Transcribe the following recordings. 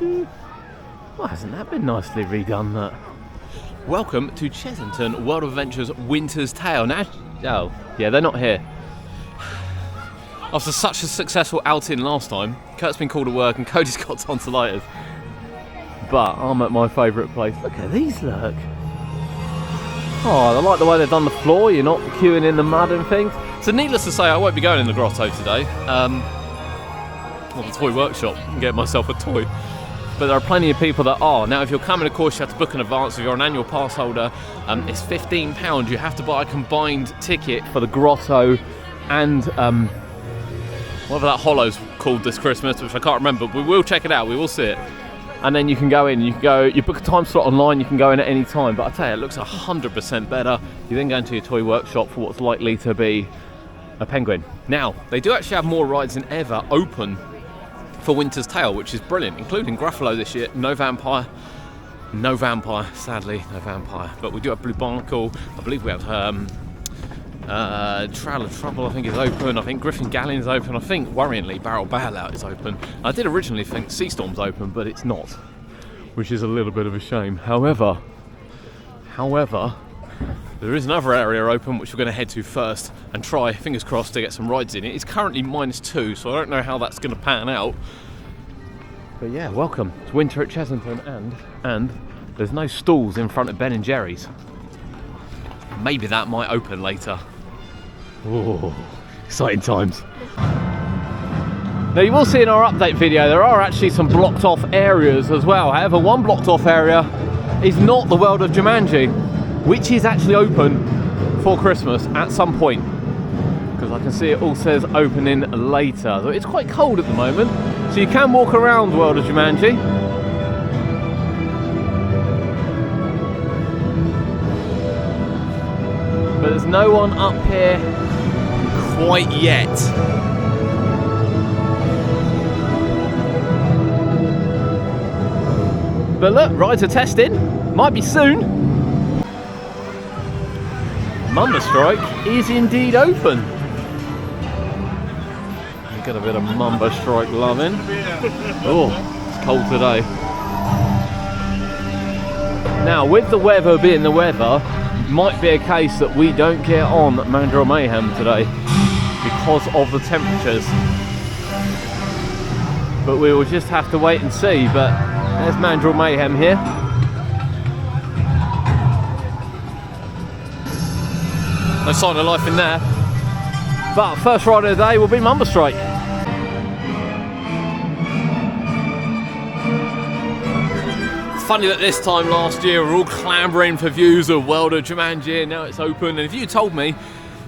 Well, hasn't that been nicely redone, that? Welcome to Chessington World of Adventure's Winter's Tale. Now, oh, yeah, they're not here. After such a successful outing last time, Kurt's been called to work and Cody's got tonsillitis. But I'm at my favourite place. Look at these, look. Oh, I like the way they've done the floor. You're not queuing in the mud and things. So needless to say, I won't be going in the Grotto today. Well, the toy workshop and get myself a toy. But there are plenty of people that are. Now, if you're coming, of course, you have to book in advance. If you're an annual pass holder, it's £15. You have to buy a combined ticket for the Grotto and whatever that hollow's called this Christmas, which I can't remember. But we will check it out. We will see it. And then you can go in. You book a time slot online. You can go in at any time. But I tell you, it looks 100% better. You then go into your toy workshop for what's likely to be a penguin. Now, they do actually have more rides than ever open for Winter's Tale, which is brilliant, including Gruffalo this year. No vampire, sadly, no vampire. But we do have Blue Barnicle. I believe we have Trail of Trouble, I think, is open. I think Griffins Galleons is open. I think, worryingly, Barrel Bailout is open. I did originally think Sea Storm's open, but it's not, which is a little bit of a shame. However, there is another area open which we're going to head to first and try, fingers crossed, to get some rides in. It is currently -2, so I don't know how that's going to pan out. But yeah, welcome. It's winter at Chessington, and there's no stalls in front of Ben and Jerry's. Maybe that might open later. Oh, exciting times. Now, you will see in our update video there are actually some blocked off areas as well. However, one blocked off area is not the World of Jumanji, which is actually open for Christmas at some point, because I can see it all says opening later. So it's quite cold at the moment, so you can walk around World of Jumanji. But there's no one up here quite yet. But look, rides are testing. Might be soon. Mumba Strike is indeed open. We've got a bit of Mumba Strike loving. Oh, it's cold today. Now, with the weather being the weather, it might be a case that we don't get on Mandrill Mayhem today because of the temperatures. But we will just have to wait and see. But there's Mandrill Mayhem here. No sign of life in there. But first ride of the day will be Mumba Strike. It's funny that this time last year we're all clambering for views of World of Jumanji, and now it's open. And if you told me,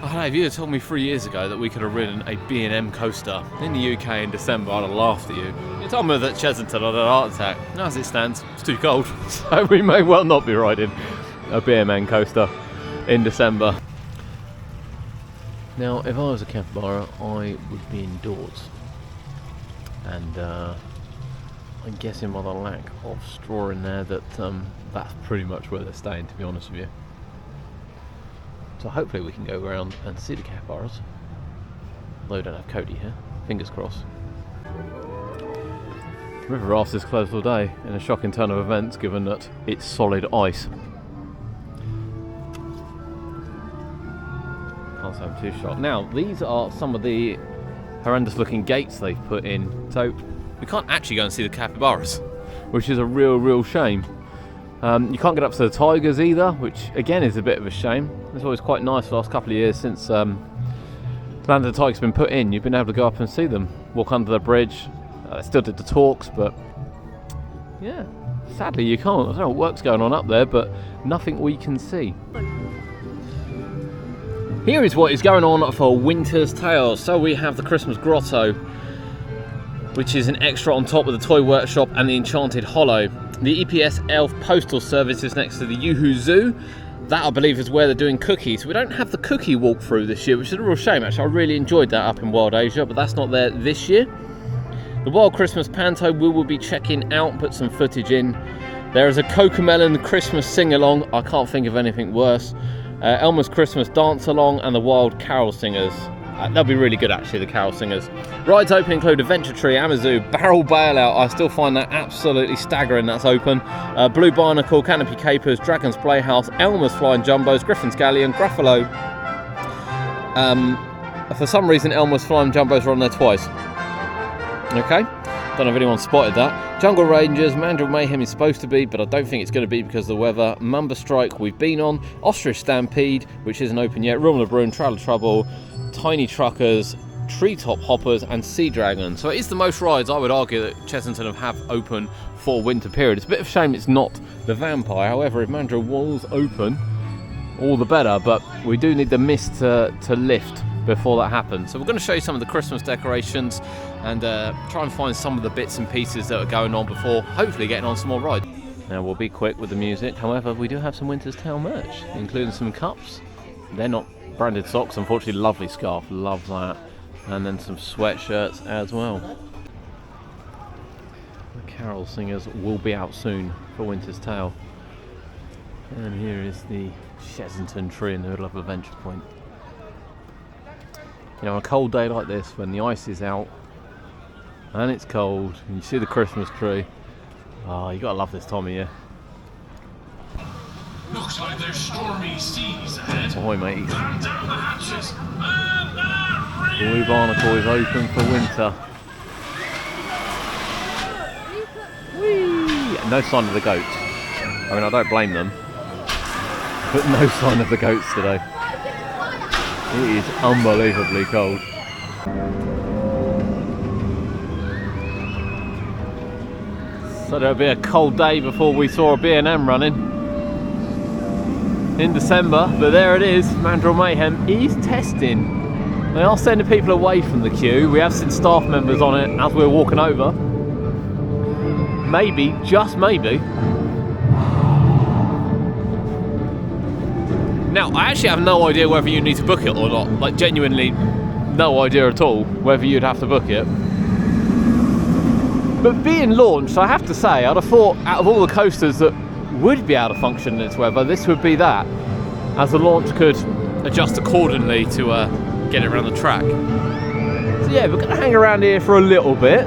I don't know, if you had told me 3 years ago that we could have ridden a B&M coaster in the UK in December, I'd have laughed at you. You told me that Chessington had a heart attack. Now, as it stands, it's too cold, so we may well not be riding a B&M coaster in December. Now, if I was a capybara, I would be indoors, and I'm guessing by the lack of straw in there that that's pretty much where they're staying, to be honest with you. So hopefully we can go around and see the capybaras, although we don't have Cody here, fingers crossed. River Rafts is closed all day in a shocking turn of events, given that it's solid ice. Can't say I'm too shocked. Now, these are some of the horrendous looking gates they've put in, so we can't actually go and see the capybaras, which is a real shame. You can't get up to the tigers either, which again is a bit of a shame. It's always quite nice the last couple of years since Land of the Tiger's been put in. You've been able to go up and see them, walk under the bridge. They still did the talks, but yeah, sadly you can't. I don't know what work's going on up there, but nothing we can see. Here is what is going on for Winter's Tale. So we have the Christmas Grotto, which is an extra on top of the Toy Workshop and the Enchanted Hollow. The EPS Elf Postal Service is next to the Yoo-Hoo Zoo. That, I believe, is where they're doing cookies. We don't have the cookie walkthrough this year, which is a real shame. Actually, I really enjoyed that up in Wild Asia, but that's not there this year. The Wild Christmas Panto we will be checking out, put some footage in. There is a Cocomelon Christmas sing-along. I can't think of anything worse. Elmer's Christmas Dance Along and the Wild Carol Singers. They'll be really good actually, the carol singers. Rides open include Adventure Tree, Amazoo, Barrel Bailout. I still find that absolutely staggering that's open. Blue Barnicle, Canopy Capers, Dragon's Playhouse, Elmer's Flying Jumbos, Griffin's Galleon, Gruffalo. For some reason Elmer's Flying Jumbos are on there twice. Okay, don't know if anyone spotted that. Jungle Rangers, Mandrill Mayhem is supposed to be, but I don't think it's going to be because of the weather. Mumba Strike we've been on. Ostrich Stampede, which isn't open yet. Room of Bruin, Trail of Trouble, Tiny Truckers, Treetop Hoppers and Sea Dragon. So it is the most rides I would argue that Chessington have open for winter period. It's a bit of a shame it's not the Vampire. However, if Mandrill was open, all the better, but we do need the mist to lift before that happens. So we're going to show you some of the Christmas decorations and try and find some of the bits and pieces that are going on before hopefully getting on some more rides. Now we'll be quick with the music, however we do have some Winter's Tale merch, including some cups. They're not branded socks, unfortunately. Lovely scarf, love that. And then some sweatshirts as well. The carol singers will be out soon for Winter's Tale. And here is the Chessington tree in the middle of Adventure Point. You know, on a cold day like this, when the ice is out and it's cold and you see the Christmas tree, oh, you gotta love this time of year. Looks like there's stormy seas ahead. Ahoy, mateys. Down the hatches. Blue Barnacle is open for winter. Whee! No sign of the goats. I mean, I don't blame them, but no sign of the goats today. It is unbelievably cold. So there'll be a cold day before we saw a B&M running in December, but there it is. Mandrill Mayhem is testing. They are sending people away from the queue. We have seen staff members on it as we're walking over. Maybe, just maybe. Now, I actually have no idea whether you need to book it or not. Like, genuinely, no idea at all whether you'd have to book it. But being launched, I have to say, I'd have thought out of all the coasters that would be able to function in this weather, this would be that, as the launch could adjust accordingly to get it around the track. So yeah, we're going to hang around here for a little bit,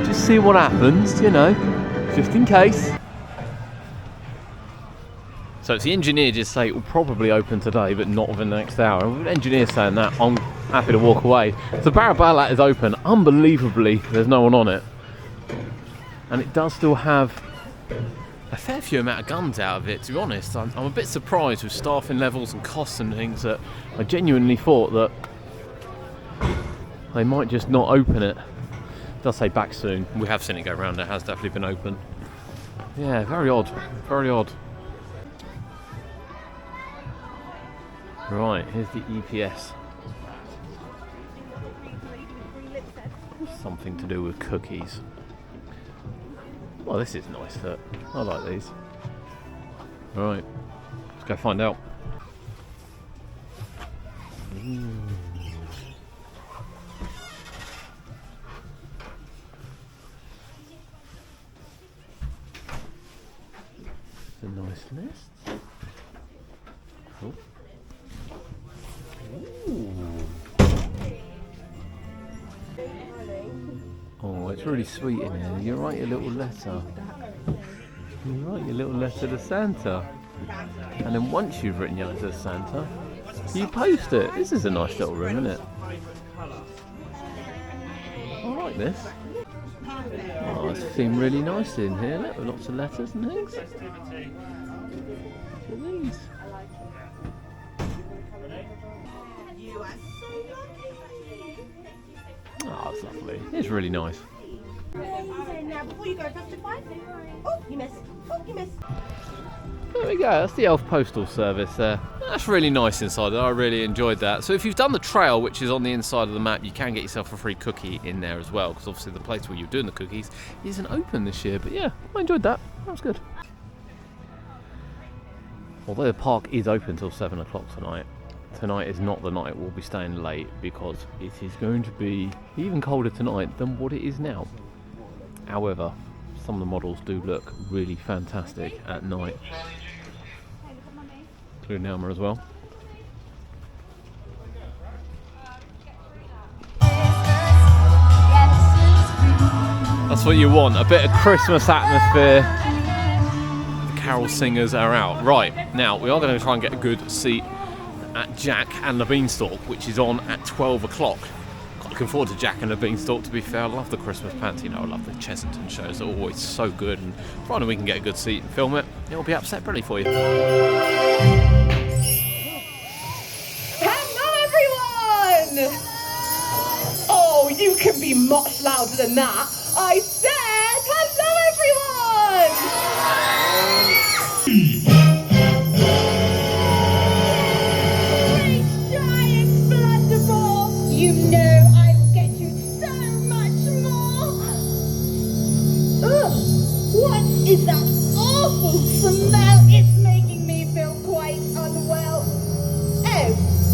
just see what happens, you know, just in case. So it's the engineer just say it will probably open today, but not within the next hour. And with the engineer saying that, I'm happy to walk away. So Barrel Bailout is open. Unbelievably, there's no one on it. And it does still have a fair few amount of guns out of it, to be honest. I'm a bit surprised with staffing levels and costs and things that I genuinely thought that they might just not open it. It does say back soon. We have seen it go around. It has definitely been open. Yeah, very odd. Very odd. Right, here's the EPS. Something to do with cookies. Well, this is nice, look. I like these. Right, let's go find out. It's a nice list. Cool. Oh, it's really sweet in here. You write your little letter. You write your little letter to Santa. And then once you've written your letter to Santa, you post it. This is a nice little room, isn't it? I like this. Oh, it's themed really nice in here. Look, with lots of letters and things. Look at these. Oh, it's lovely. It's really nice. Now, before you go, testify. Oh, you missed. Oh, you missed. There we go. That's the Elf Postal Service there. That's really nice inside there. I really enjoyed that. So if you've done the trail, which is on the inside of the map, you can get yourself a free cookie in there as well, because obviously the place where you're doing the cookies isn't open this year. But yeah, I enjoyed that. That was good. Although the park is open till 7 o'clock tonight, tonight is not the night we'll be staying late, because it is going to be even colder tonight than what it is now. However, some of the models do look really fantastic at night, including Elmer as well. That's what you want, a bit of Christmas atmosphere. The carol singers are out. Right, now we are going to try and get a good seat at Jack and the Beanstalk, which is on at 12 o'clock. Looking forward to Jack and the Beanstalk, to be fair. I love the Christmas Panto, you know, I love the Chessington shows, they're always so good, and provided we can get a good seat and film it, it'll be up separately for you. Hello, everyone! Oh, you can be much louder than that. I said, hello, everyone! Great giant blunderball! You know I will get you so much more! Ugh! What is that awful smell? It's making me feel quite unwell. Oh,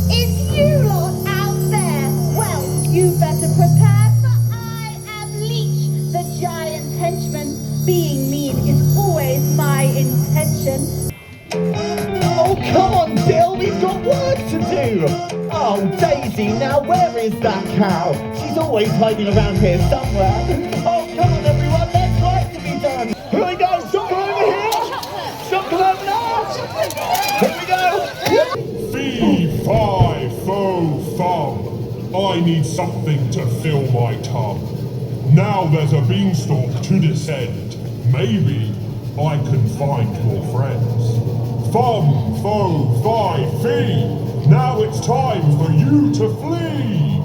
it's you lot out there. Well, you better prepare, for I am Leech, the giant henchman. Being mean is always my intention. Oh, come on, Bill, we've got work to do. Oh, Daisy, now where is that cow? She's always hiding around here somewhere. Oh, come on, everyone, there's work to be done. Here we go, shop over here. Shop over now. Here we go. Fee, fi, fo, fum. I need something to fill my tub. Now there's a beanstalk to descend. Maybe I can find your friends. Fum, fo, fi, fee. Now it's time for you to flee.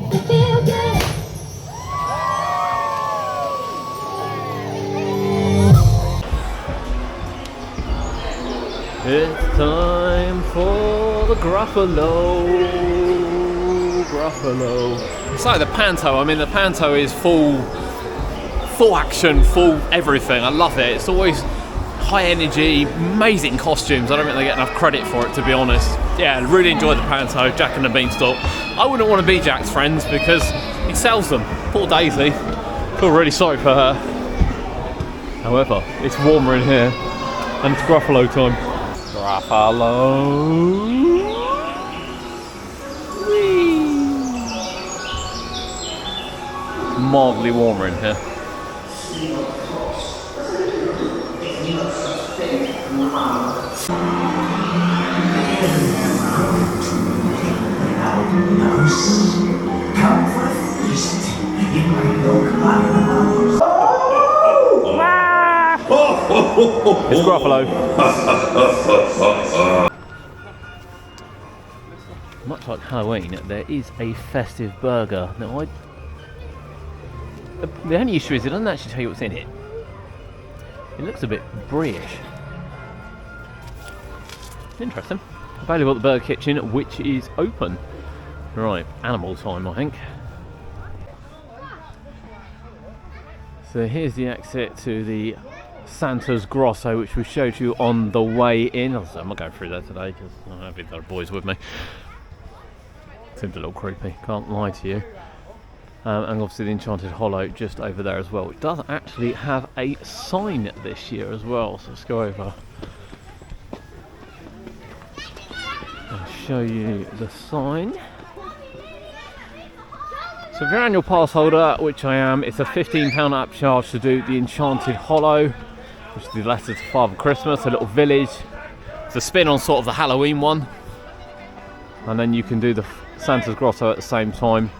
It's time for the Gruffalo. It's like the Panto. I mean, the Panto is full action, full everything. I love it. It's always high energy, amazing costumes. I don't think they get enough credit for it, to be honest. Yeah, really enjoyed the Panto, Jack and the Beanstalk. I wouldn't want to be Jack's friends because he sells them. Poor Daisy. Feel really sorry for her. However, it's warmer in here and it's Gruffalo time. Gruffalo. Mildly warmer in here. It's Gruffalo. Much like Halloween, there is a festive burger. Now, the only issue is it doesn't actually tell you what's in it. It looks a bit brie-ish. Interesting. Available at the Burger Kitchen, which is open. Right, animal time, I think. So here's the exit to the Santa's Grotto, which we showed you on the way in. I'm not going through that today because I don't think there are boys with me. Seems a little creepy, can't lie to you. And obviously the Enchanted Hollow just over there as well, which does actually have a sign this year as well. So let's go over and show you the sign. So if you're an annual pass holder, which I am, it's a £15 upcharge to do the Enchanted Hollow, which is the letter to Father Christmas, a little village. It's a spin on sort of the Halloween one. And then you can do the Santa's Grotto at the same time.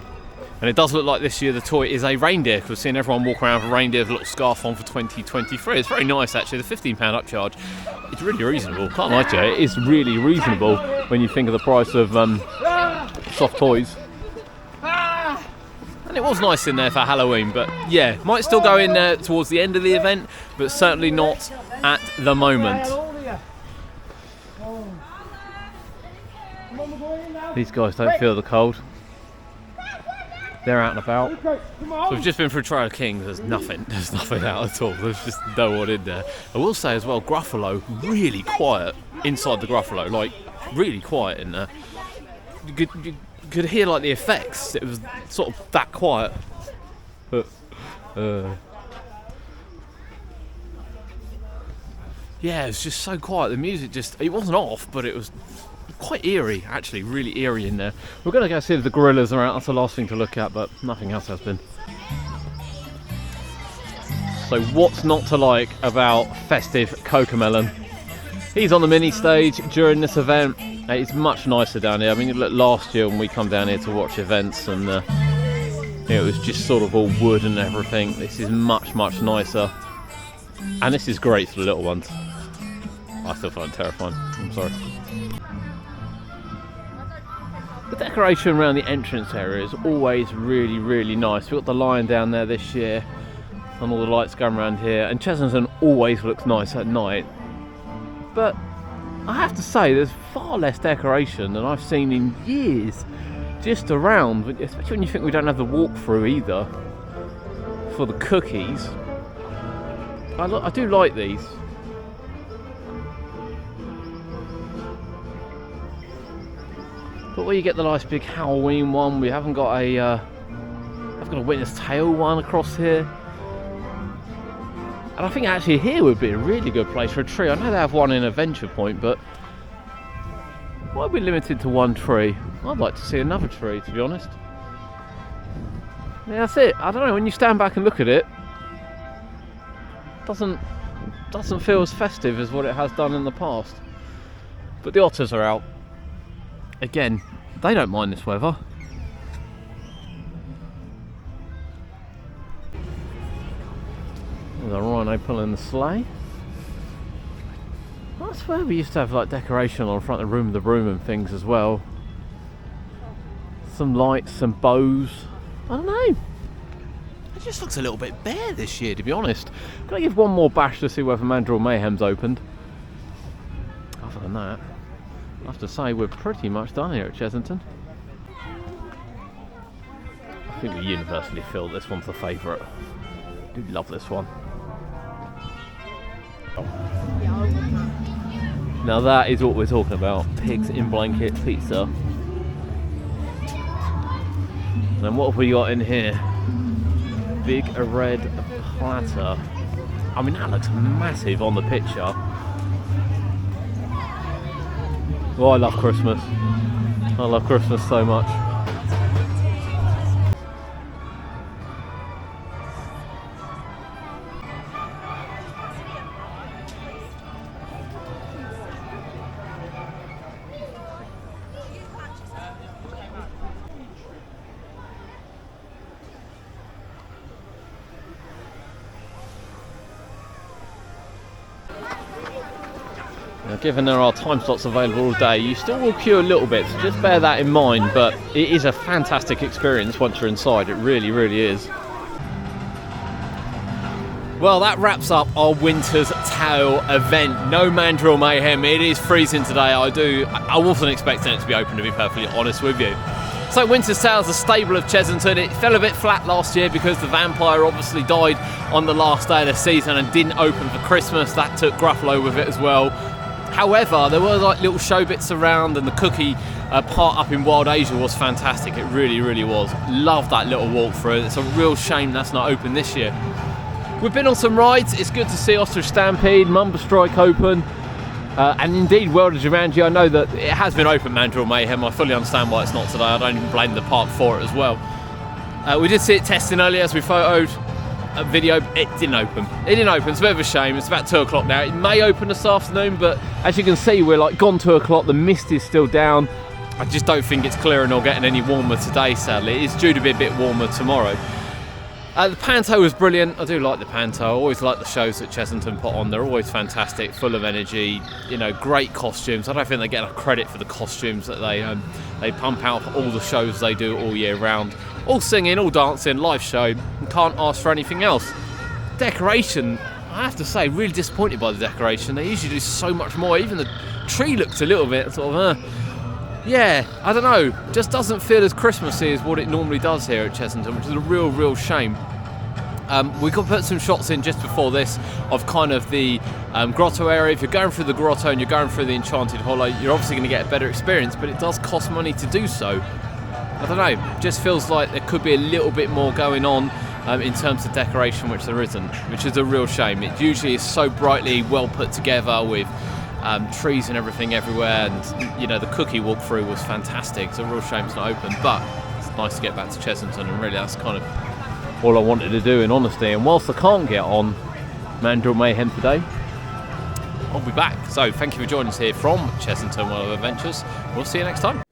And it does look like this year the toy is a reindeer, because we've seen everyone walk around with a reindeer with a little scarf on for 2023. It's very nice actually. The £15 upcharge, it's really reasonable. Can't lie to you, it is really reasonable when you think of the price of soft toys. And it was nice in there for Halloween, but yeah, might still go in there towards the end of the event, but certainly not at the moment. These guys don't feel the cold. They're out and about. So we've just been through Trail of Kings. There's nothing out at all. There's just no one in there. I will say as well, Gruffalo, really quiet inside the Gruffalo, like really quiet in there. You could hear like the effects. It was sort of that quiet. Yeah, it was just so quiet. The music it wasn't off, but it was quite eerie, actually, really eerie in there. We're going to go see if the gorillas are out. That's the last thing to look at, but nothing else has been. So what's not to like about festive Cocomelon? He's on the mini stage during this event. It's much nicer down here. I mean, look, last year when we come down here to watch events and it was just sort of all wood and everything. This is much, much nicer. And this is great for the little ones. I still find it terrifying. I'm sorry. The decoration around the entrance area is always really, really nice. We've got the lion down there this year and all the lights going around here. And Chessington always looks nice at night. But I have to say, there's far less decoration than I've seen in years just around, especially when you think we don't have the walkthrough either for the cookies. I do like these. But where you get the nice big Halloween one, we haven't got a Witness Tale one across here. And I think actually here would be a really good place for a tree. I know they have one in Adventure Point, but why are we limited to one tree? I'd like to see another tree, to be honest. Yeah, that's it. I don't know, when you stand back and look at it, doesn't feel as festive as what it has done in the past. But the otters are out. Again, they don't mind this weather. There's a rhino pulling the sleigh. I swear we used to have like decoration on the front of the room and things as well. Some lights, some bows. I don't know. It just looks a little bit bare this year, to be honest. Can I give one more bash to see whether Mandrill Mayhem's opened? Other than that, I have to say we're pretty much done here at Chessington. I think we universally feel this one's the favourite. I do love this one. Now that is what we're talking about. Pigs in blanket pizza. And what have we got in here? Big red platter. I mean, that looks massive on the picture. Oh, I love Christmas. I love Christmas so much. Now, given there are time slots available all day, you still will queue a little bit, so just bear that in mind, but it is a fantastic experience once you're inside. It really, really is. Well, that wraps up our Winter's Tale event. No Mandrill Mayhem. It is freezing today. I wasn't expecting it to be open, to be perfectly honest with you. So Winter's Tale is a stable of Chessington. It fell a bit flat last year because the vampire obviously died on the last day of the season and didn't open for Christmas. That took Gruffalo with it as well. However, there were like little show bits around, and the cookie part up in Wild Asia was fantastic. It really, really was. Love that little walkthrough. It's a real shame that's not open this year. We've been on some rides. It's good to see Ostrich Stampede, Mumba Strike open, and indeed World of Jumanji. I know that it has been open, Mandrill Mayhem. I fully understand why it's not today. I don't even blame the park for it as well. We did see it testing earlier as we photoed a video. It didn't open. It's a bit of a shame. It's about 2 o'clock now. It may open this afternoon, but as you can see, we're like gone 2 o'clock. The mist is still down. I just don't think it's clearing or getting any warmer today, sadly. It's due to be a bit warmer tomorrow. The Panto was brilliant. I do like the Panto. I always like the shows that Chessington put on. They're always fantastic, full of energy, you know, great costumes. I don't think they get enough credit for the costumes that they pump out for all the shows they do all year round. All singing, all dancing, live show. Can't ask for anything else. Decoration, I have to say, really disappointed by the decoration. They usually do so much more. Even the tree looks a little bit sort of, yeah, I don't know. Just doesn't feel as Christmassy as what it normally does here at Chessington, which is a real, real shame. We could put some shots in just before this of kind of the grotto area. If you're going through the grotto and you're going through the Enchanted Hollow, you're obviously going to get a better experience, but it does cost money to do so. I don't know, just feels like there could be a little bit more going on in terms of decoration, which there isn't, which is a real shame. It usually is so brightly well put together with trees and everything everywhere, and you know, the cookie walkthrough was fantastic. It's a real shame it's not open, but it's nice to get back to Chessington, and really that's kind of all I wanted to do in honesty. And whilst I can't get on Mandrill Mayhem today. I'll be back. So thank you for joining us here from Chessington World of Adventures. We'll see you next time.